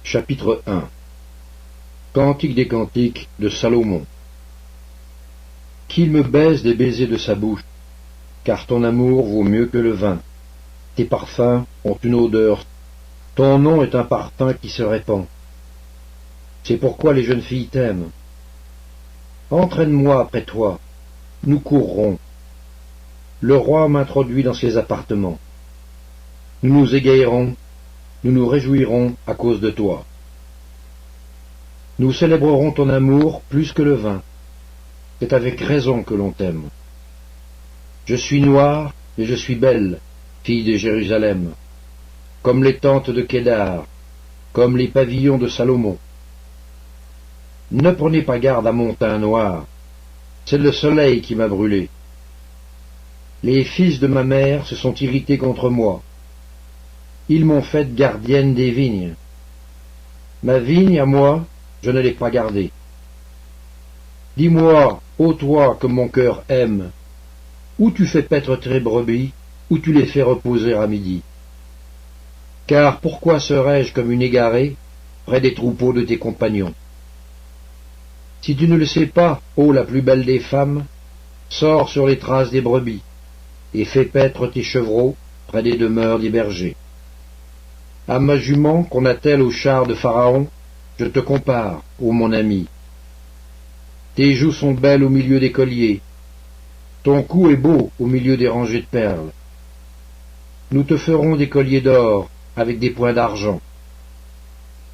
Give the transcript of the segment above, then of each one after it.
Chapitre 1. Cantique des cantiques de Salomon. Qu'il me baise des baisers de sa bouche, car ton amour vaut mieux que le vin. Tes parfums ont une odeur, ton nom est un parfum qui se répand. C'est pourquoi les jeunes filles t'aiment. Entraîne-moi après toi, nous courrons. Le roi m'introduit dans ses appartements. Nous nous égayerons, nous nous réjouirons à cause de toi. Nous célébrerons ton amour plus que le vin. C'est avec raison que l'on t'aime. Je suis noire et je suis belle, fille de Jérusalem, comme les tentes de Kédar, comme les pavillons de Salomon. Ne prenez pas garde à mon teint noir, c'est le soleil qui m'a brûlé. Les fils de ma mère se sont irrités contre moi. Ils m'ont faite gardienne des vignes. Ma vigne, à moi, je ne l'ai pas gardée. Dis-moi, ô toi que mon cœur aime, où tu fais paître tes brebis, où tu les fais reposer à midi. Car pourquoi serais-je comme une égarée près des troupeaux de tes compagnons? Si tu ne le sais pas, ô la plus belle des femmes, sors sur les traces des brebis, et fais paître tes chevreaux près des demeures des bergers. À ma jument qu'on attelle au char de Pharaon, je te compare, ô mon ami. Tes joues sont belles au milieu des colliers, ton cou est beau au milieu des rangées de perles. Nous te ferons des colliers d'or avec des points d'argent.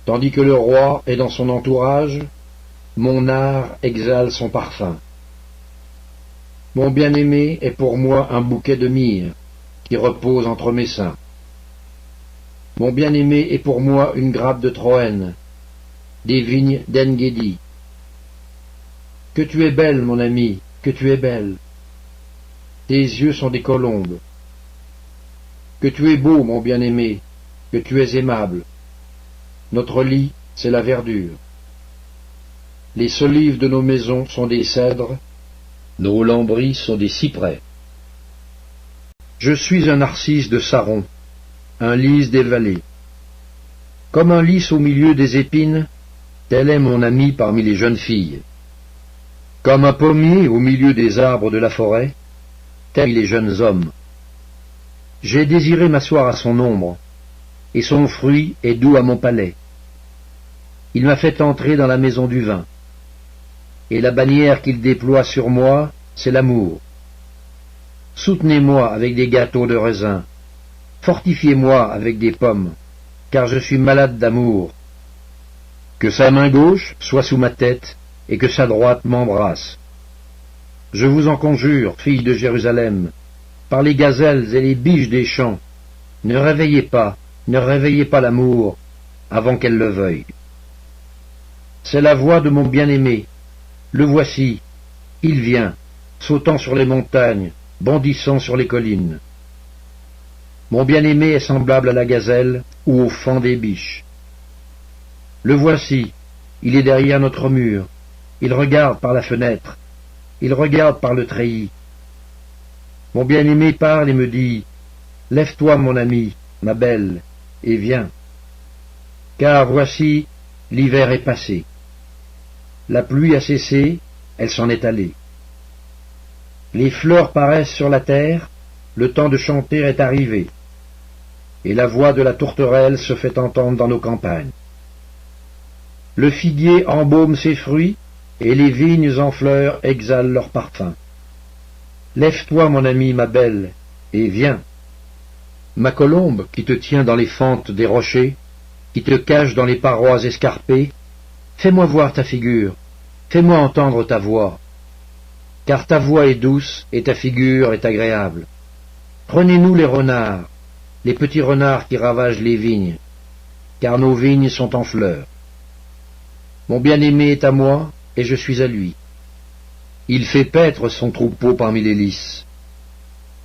Tandis que le roi est dans son entourage, mon art exhale son parfum. Mon bien-aimé est pour moi un bouquet de myrrhe qui repose entre mes seins. Mon bien-aimé est pour moi une grappe de Troène, des vignes d'En-Gedi. Que tu es belle, mon ami, que tu es belle. Tes yeux sont des colombes. Que tu es beau, mon bien-aimé, que tu es aimable. Notre lit, c'est la verdure. Les solives de nos maisons sont des cèdres, nos lambris sont des cyprès. Je suis un narcisse de Saron, un lys des vallées. Comme un lys au milieu des épines, tel est mon ami parmi les jeunes filles. Comme un pommier au milieu des arbres de la forêt, tels les jeunes hommes. J'ai désiré m'asseoir à son ombre, et son fruit est doux à mon palais. Il m'a fait entrer dans la maison du vin, et la bannière qu'il déploie sur moi, c'est l'amour. Soutenez-moi avec des gâteaux de raisin, fortifiez-moi avec des pommes, car je suis malade d'amour. Que sa main gauche soit sous ma tête, et que sa droite m'embrasse. Je vous en conjure, filles de Jérusalem, par les gazelles et les biches des champs, ne réveillez pas l'amour, avant qu'elle le veuille. C'est la voix de mon bien-aimé, le voici, il vient, sautant sur les montagnes, bondissant sur les collines. Mon bien-aimé est semblable à la gazelle ou au faon des biches. Le voici, il est derrière notre mur, il regarde par la fenêtre, il regarde par le treillis. Mon bien-aimé parle et me dit, « Lève-toi, mon ami, ma belle, et viens. » Car voici, l'hiver est passé. La pluie a cessé, elle s'en est allée. Les fleurs paraissent sur la terre, le temps de chanter est arrivé, et la voix de la tourterelle se fait entendre dans nos campagnes. Le figuier embaume ses fruits, et les vignes en fleurs exhalent leur parfum. Lève-toi, mon ami, ma belle, et viens. Ma colombe, qui te tient dans les fentes des rochers, qui te cache dans les parois escarpées, fais-moi voir ta figure, fais-moi entendre ta voix, car ta voix est douce et ta figure est agréable. Prenez-nous les renards, les petits renards qui ravagent les vignes, car nos vignes sont en fleurs. Mon bien-aimé est à moi, et je suis à lui. Il fait paître son troupeau parmi les lys.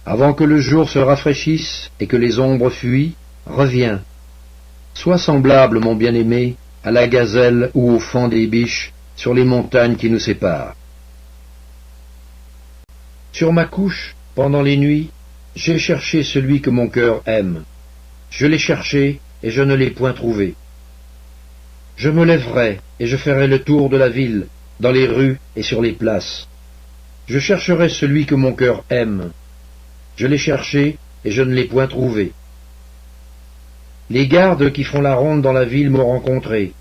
Avant que le jour se rafraîchisse et que les ombres fuient, reviens. Sois semblable, mon bien-aimé, à la gazelle ou au faon des biches sur les montagnes qui nous séparent. Sur ma couche, pendant les nuits, j'ai cherché celui que mon cœur aime. Je l'ai cherché et je ne l'ai point trouvé. Je me lèverai, et je ferai le tour de la ville, dans les rues et sur les places. Je chercherai celui que mon cœur aime. Je l'ai cherché, et je ne l'ai point trouvé. Les gardes qui font la ronde dans la ville m'ont rencontré.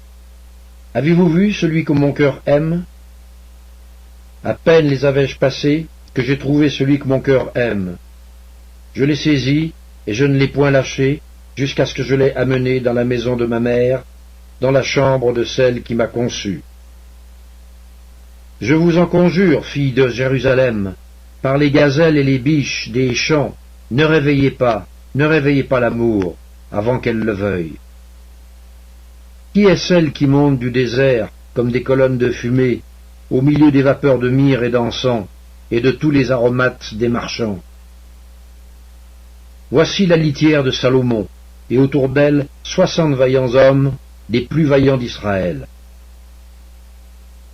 Avez-vous vu celui que mon cœur aime? À peine les avais-je passés que j'ai trouvé celui que mon cœur aime. Je l'ai saisi, et je ne l'ai point lâché, jusqu'à ce que je l'ai amené dans la maison de ma mère, dans la chambre de celle qui m'a conçu. Je vous en conjure, filles de Jérusalem, par les gazelles et les biches des champs, ne réveillez pas l'amour, avant qu'elle le veuille. Qui est celle qui monte du désert, comme des colonnes de fumée, au milieu des vapeurs de myrrhe et d'encens, et de tous les aromates des marchands? Voici la litière de Salomon, et autour d'elle 60 vaillants hommes, des plus vaillants d'Israël.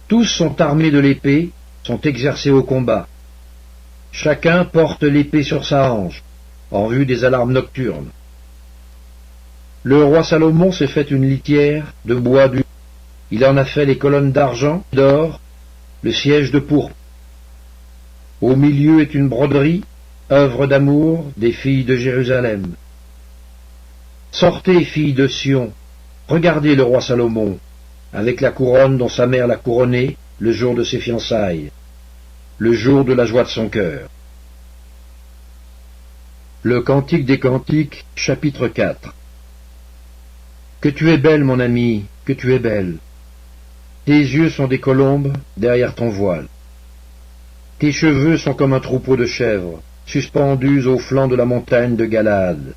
Tous sont armés de l'épée, sont exercés au combat. Chacun porte l'épée sur sa hanche, en vue des alarmes nocturnes. Le roi Salomon s'est fait une litière de bois dur. Il en a fait les colonnes d'argent, d'or, le siège de pourpre. Au milieu est une broderie, œuvre d'amour des filles de Jérusalem. Sortez, filles de Sion, regardez le roi Salomon, avec la couronne dont sa mère l'a couronné le jour de ses fiançailles, le jour de la joie de son cœur. Le Cantique des Cantiques, chapitre 4. Que tu es belle, mon ami, que tu es belle. Tes yeux sont des colombes derrière ton voile. Tes cheveux sont comme un troupeau de chèvres, suspendus au flanc de la montagne de Galade.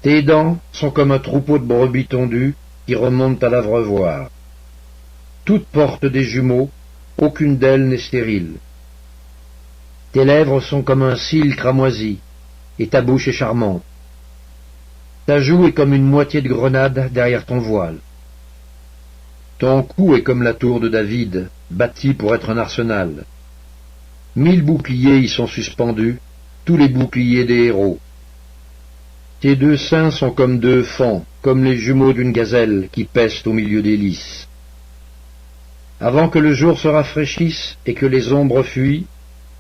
Tes dents sont comme un troupeau de brebis tondues qui remontent à l'abreuvoir. Toutes portent des jumeaux, aucune d'elles n'est stérile. Tes lèvres sont comme un cil cramoisi, et ta bouche est charmante. Ta joue est comme une moitié de grenade derrière ton voile. Ton cou est comme la tour de David, bâtie pour être un arsenal. 1000 boucliers y sont suspendus, tous les boucliers des héros. Tes deux seins sont comme deux faons, comme les jumeaux d'une gazelle qui pestent au milieu des lys. Avant que le jour se rafraîchisse et que les ombres fuient,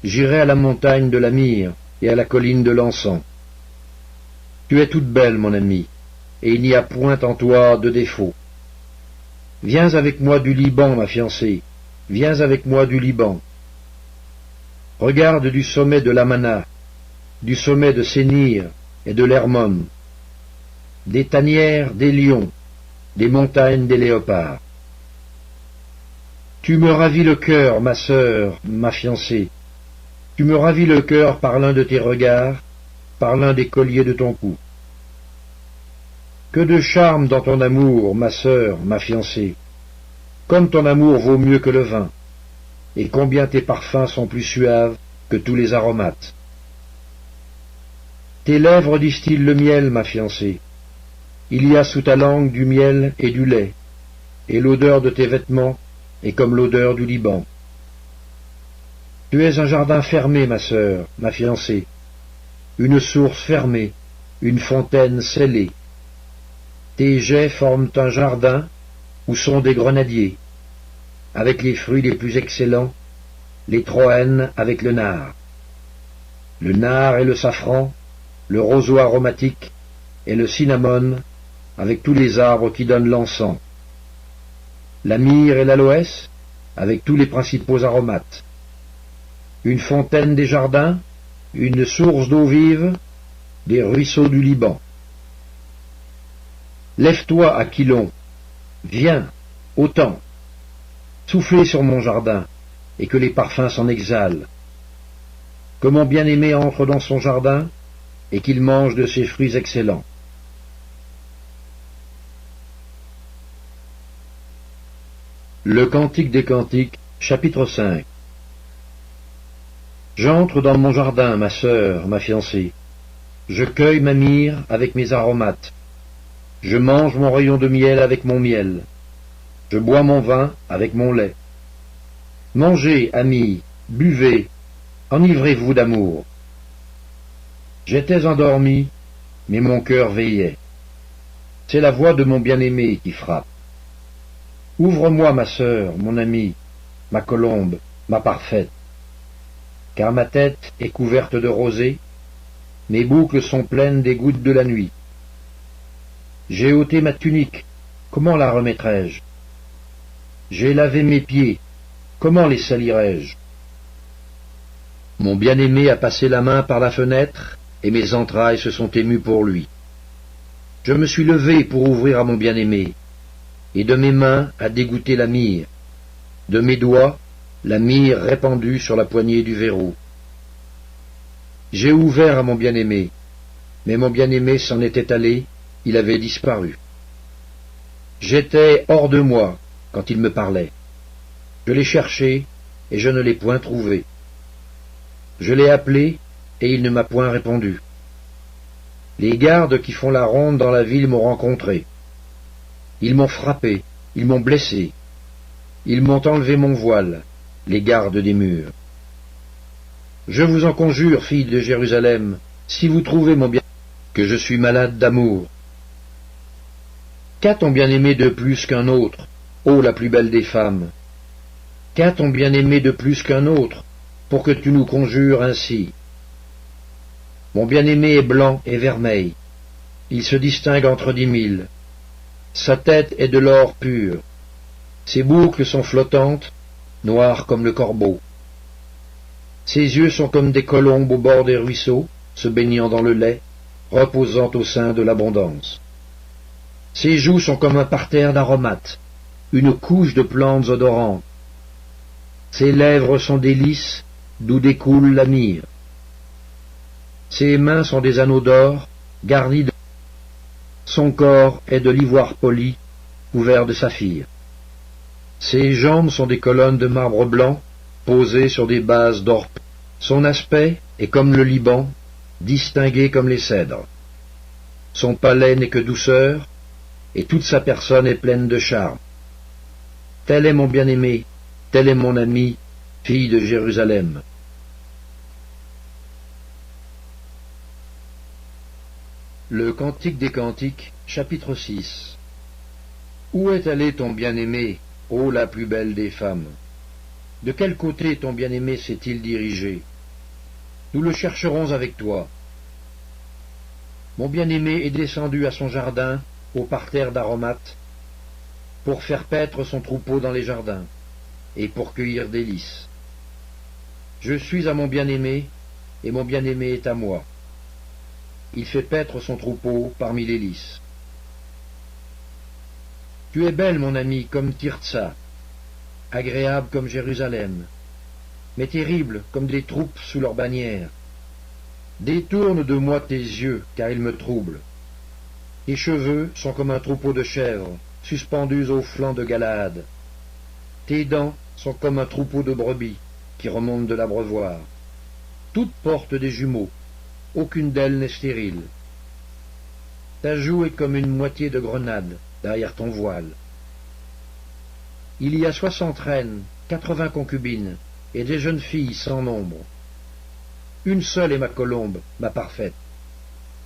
j'irai à la montagne de la myrrhe et à la colline de l'encens. Tu es toute belle, mon ami, et il n'y a point en toi de défaut. Viens avec moi du Liban, ma fiancée, viens avec moi du Liban. Regarde du sommet de l'Amana, du sommet de Sénir et de l'Hermon, des tanières des lions, des montagnes des léopards. Tu me ravis le cœur, ma sœur, ma fiancée. Tu me ravis le cœur par l'un de tes regards, par l'un des colliers de ton cou. Que de charme dans ton amour, ma sœur, ma fiancée. Comme ton amour vaut mieux que le vin, et combien tes parfums sont plus suaves que tous les aromates. Tes lèvres distillent le miel, ma fiancée. Il y a sous ta langue du miel et du lait, et l'odeur de tes vêtements est comme l'odeur du Liban. Tu es un jardin fermé, ma sœur, ma fiancée, une source fermée, une fontaine scellée. Tes jets forment un jardin où sont des grenadiers, avec les fruits les plus excellents, les troènes avec le nard. Le nard et le safran, le roseau aromatique et le cinnamome, avec tous les arbres qui donnent l'encens. La myrrhe et l'aloès, avec tous les principaux aromates. Une fontaine des jardins, une source d'eau vive, des ruisseaux du Liban. Lève-toi, Aquilon, viens, autant, soufflez sur mon jardin, et que les parfums s'en exhalent. Que mon bien-aimé entre dans son jardin, et qu'il mange de ses fruits excellents. Le Cantique des Cantiques, chapitre 5. J'entre dans mon jardin, ma sœur, ma fiancée. Je cueille ma myrrhe avec mes aromates. Je mange mon rayon de miel avec mon miel. Je bois mon vin avec mon lait. Mangez, amis, buvez, enivrez-vous d'amour. J'étais endormi, mais mon cœur veillait. C'est la voix de mon bien-aimé qui frappe. Ouvre-moi, ma sœur, mon amie, ma colombe, ma parfaite, car ma tête est couverte de rosée, mes boucles sont pleines des gouttes de la nuit. J'ai ôté ma tunique, comment la remettrai-je? J'ai lavé mes pieds, comment les salirai-je? Mon bien-aimé a passé la main par la fenêtre, et mes entrailles se sont émues pour lui. Je me suis levé pour ouvrir à mon bien-aimé, et de mes mains a dégoûté la myrrhe, de mes doigts la myrrhe répandue sur la poignée du verrou. J'ai ouvert à mon bien-aimé, mais mon bien-aimé s'en était allé, il avait disparu. J'étais hors de moi quand il me parlait. Je l'ai cherché, et je ne l'ai point trouvé. Je l'ai appelé, et il ne m'a point répondu. Les gardes qui font la ronde dans la ville m'ont rencontré. Ils m'ont frappé, ils m'ont blessé. Ils m'ont enlevé mon voile, les gardes des murs. Je vous en conjure, filles de Jérusalem, si vous trouvez mon bien, que je suis malade d'amour. Qu'a ton bien-aimé de plus qu'un autre, ô la plus belle des femmes? Qu'a ton bien-aimé de plus qu'un autre, pour que tu nous conjures ainsi? Mon bien-aimé est blanc et vermeil, il se distingue entre 10 000. Sa tête est de l'or pur, ses boucles sont flottantes, noires comme le corbeau. Ses yeux sont comme des colombes au bord des ruisseaux, se baignant dans le lait, reposant au sein de l'abondance. Ses joues sont comme un parterre d'aromates, une couche de plantes odorantes. Ses lèvres sont des lys, d'où découle la myrrhe. Ses mains sont des anneaux d'or, garnis de... Son corps est de l'ivoire poli, couvert de saphir. Ses jambes sont des colonnes de marbre blanc, posées sur des bases d'or. Son aspect est comme le Liban, distingué comme les cèdres. Son palais n'est que douceur, et toute sa personne est pleine de charme. Tel est mon bien-aimé, tel est mon ami, fille de Jérusalem. Le Cantique des Cantiques, chapitre 6. Où est allé ton bien-aimé, ô la plus belle des femmes? De quel côté ton bien-aimé s'est-il dirigé? Nous le chercherons avec toi. Mon bien-aimé est descendu à son jardin, au parterre d'aromates, pour faire paître son troupeau dans les jardins, et pour cueillir des lys. Je suis à mon bien-aimé, et mon bien-aimé est à moi. Il fait paître son troupeau parmi les lys. Tu es belle, mon ami, comme Tirtsa, agréable comme Jérusalem, mais terrible comme des troupes sous leur bannière. Détourne de moi tes yeux, car ils me troublent. Tes cheveux sont comme un troupeau de chèvres, suspendus aux flancs de Galaad. Tes dents sont comme un troupeau de brebis, qui remontent de l'abreuvoir. Toutes portent des jumeaux, aucune d'elles n'est stérile. Ta joue est comme une moitié de grenade derrière ton voile. Il y a 60 reines, 80 concubines, et des jeunes filles sans nombre. Une seule est ma colombe, ma parfaite.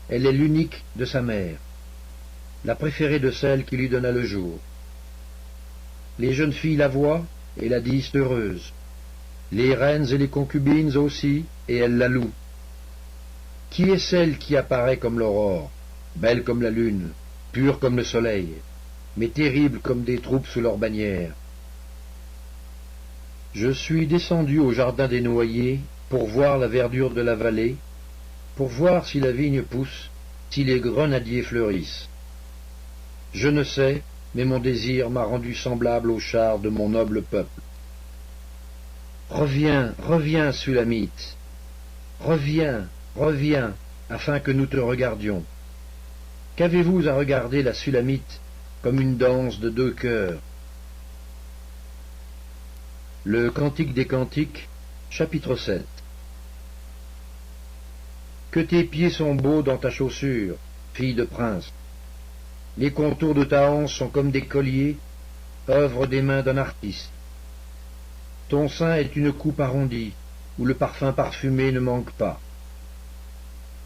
Elle est l'unique de sa mère, la préférée de celle qui lui donna le jour. Les jeunes filles la voient et la disent heureuse. Les reines et les concubines aussi, et elles la louent. Qui est celle qui apparaît comme l'aurore, belle comme la lune, pure comme le soleil, mais terrible comme des troupes sous leur bannière? Je suis descendu au jardin des noyers pour voir la verdure de la vallée, pour voir si la vigne pousse, si les grenadiers fleurissent. Je ne sais, mais mon désir m'a rendu semblable au char de mon noble peuple. Reviens, reviens, Sulamite, reviens, reviens, afin que nous te regardions. Qu'avez-vous à regarder la Sulamite comme une danse de deux cœurs? Le Cantique des Cantiques, chapitre 7. Que tes pieds sont beaux dans ta chaussure, fille de prince. Les contours de ta hanche sont comme des colliers, œuvre des mains d'un artiste. Ton sein est une coupe arrondie, où le parfum parfumé ne manque pas.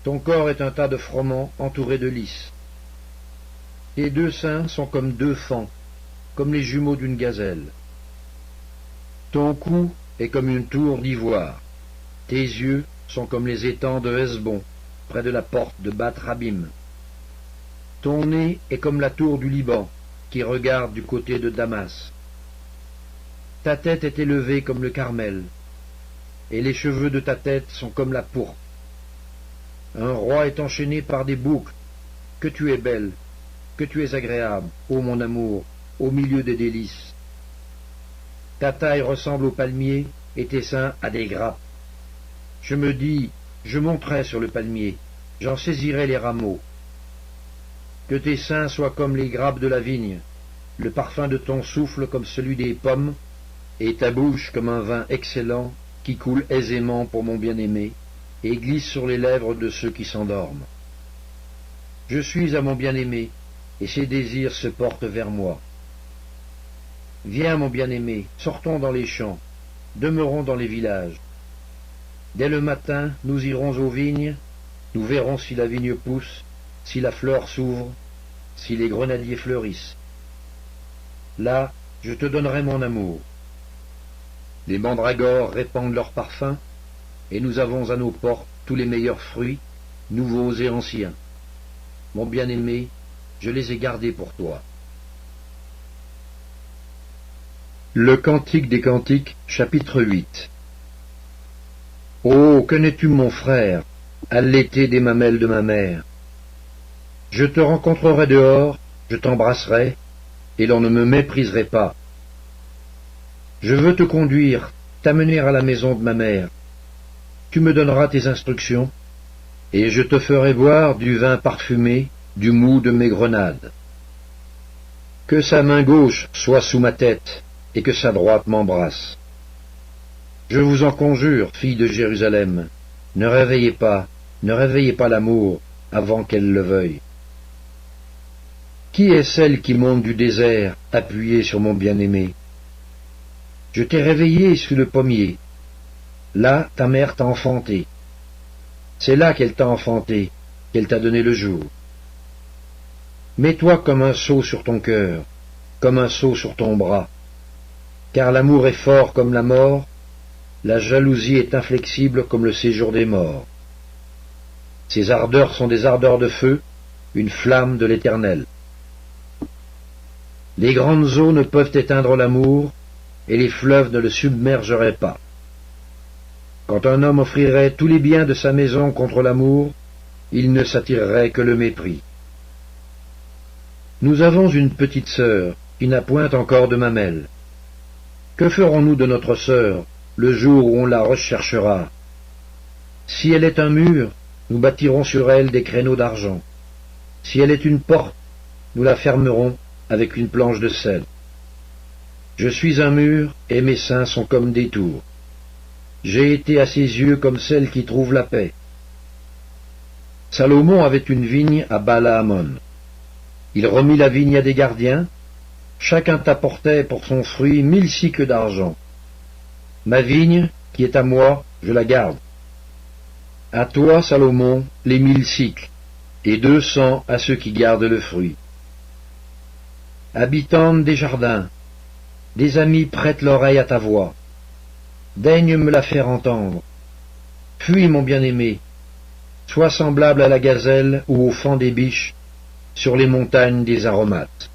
Ton corps est un tas de froment entouré de lys. Tes deux seins sont comme deux fans, comme les jumeaux d'une gazelle. Ton cou est comme une tour d'ivoire. Tes yeux sont comme les étangs de Hesbon, près de la porte de Bath Rabim. Ton nez est comme la tour du Liban, qui regarde du côté de Damas. Ta tête est élevée comme le Carmel, et les cheveux de ta tête sont comme la pourpre. Un roi est enchaîné par des boucles. Que tu es belle, que tu es agréable, ô mon amour, au milieu des délices. Ta taille ressemble au palmier, et tes seins à des grappes. Je me dis, je monterai sur le palmier, j'en saisirai les rameaux. Que tes seins soient comme les grappes de la vigne, le parfum de ton souffle comme celui des pommes, et ta bouche comme un vin excellent qui coule aisément pour mon bien-aimé, et glisse sur les lèvres de ceux qui s'endorment. Je suis à mon bien-aimé, et ses désirs se portent vers moi. Viens, mon bien-aimé, sortons dans les champs, demeurons dans les villages. Dès le matin, nous irons aux vignes, nous verrons si la vigne pousse, si la fleur s'ouvre, si les grenadiers fleurissent. Là, je te donnerai mon amour. Les mandragores répandent leur parfum, et nous avons à nos portes tous les meilleurs fruits, nouveaux et anciens. Mon bien-aimé, je les ai gardés pour toi. Le Cantique des Cantiques, chapitre 8. Oh, que n'es-tu mon frère, allaité des mamelles de ma mère. Je te rencontrerai dehors, je t'embrasserai, et l'on ne me mépriserait pas. Je veux te conduire, t'amener à la maison de ma mère. Tu me donneras tes instructions, et je te ferai boire du vin parfumé, du mou de mes grenades. Que sa main gauche soit sous ma tête, et que sa droite m'embrasse. Je vous en conjure, filles de Jérusalem, ne réveillez pas l'amour avant qu'elle le veuille. Qui est celle qui monte du désert, appuyée sur mon bien-aimé? Je t'ai réveillé sous le pommier. Là, ta mère t'a enfanté. C'est là qu'elle t'a enfanté, qu'elle t'a donné le jour. Mets-toi comme un sceau sur ton cœur, comme un sceau sur ton bras. Car l'amour est fort comme la mort, la jalousie est inflexible comme le séjour des morts. Ses ardeurs sont des ardeurs de feu, une flamme de l'Éternel. Les grandes eaux ne peuvent éteindre l'amour, et les fleuves ne le submergeraient pas. Quand un homme offrirait tous les biens de sa maison contre l'amour, il ne s'attirerait que le mépris. Nous avons une petite sœur qui n'a point encore de mamelle. Que ferons-nous de notre sœur le jour où on la recherchera? Si elle est un mur, nous bâtirons sur elle des créneaux d'argent. Si elle est une porte, nous la fermerons avec une planche de sel. Je suis un mur, et mes seins sont comme des tours. J'ai été à ses yeux comme celle qui trouve la paix. Salomon avait une vigne à Baal-Hamon. Il remit la vigne à des gardiens. Chacun t'apportait pour son fruit 1000 cycles d'argent. Ma vigne, qui est à moi, je la garde. À toi, Salomon, les 1000 cycles, et 200 à ceux qui gardent le fruit. Habitante des jardins, des amis prêtent l'oreille à ta voix. Daigne me la faire entendre. Fuis, mon bien-aimé, sois semblable à la gazelle ou au faon des biches sur les montagnes des aromates.